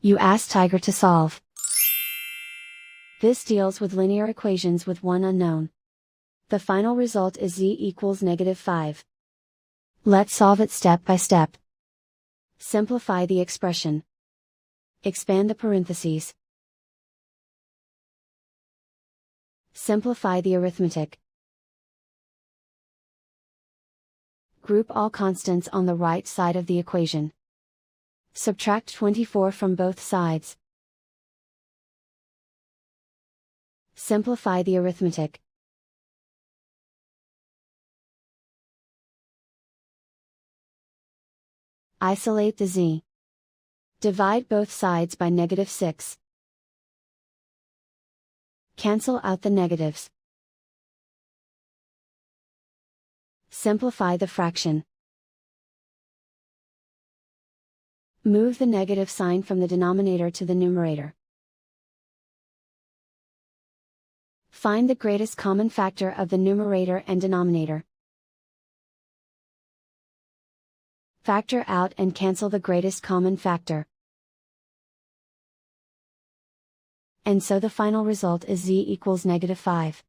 You ask Tiger to solve. This deals with linear equations with one unknown. The final result is z equals -5. Let's solve it step by step. Simplify the expression. Expand the parentheses. Simplify the arithmetic. Group all constants on the right side of the equation. Subtract 24 from both sides. Simplify the arithmetic. Isolate the z. Divide both sides by -6. Cancel out the negatives. Simplify the fraction. Move the negative sign from the denominator to the numerator. Find the greatest common factor of the numerator and denominator. Factor out and cancel the greatest common factor. And so the final result is z equals -5.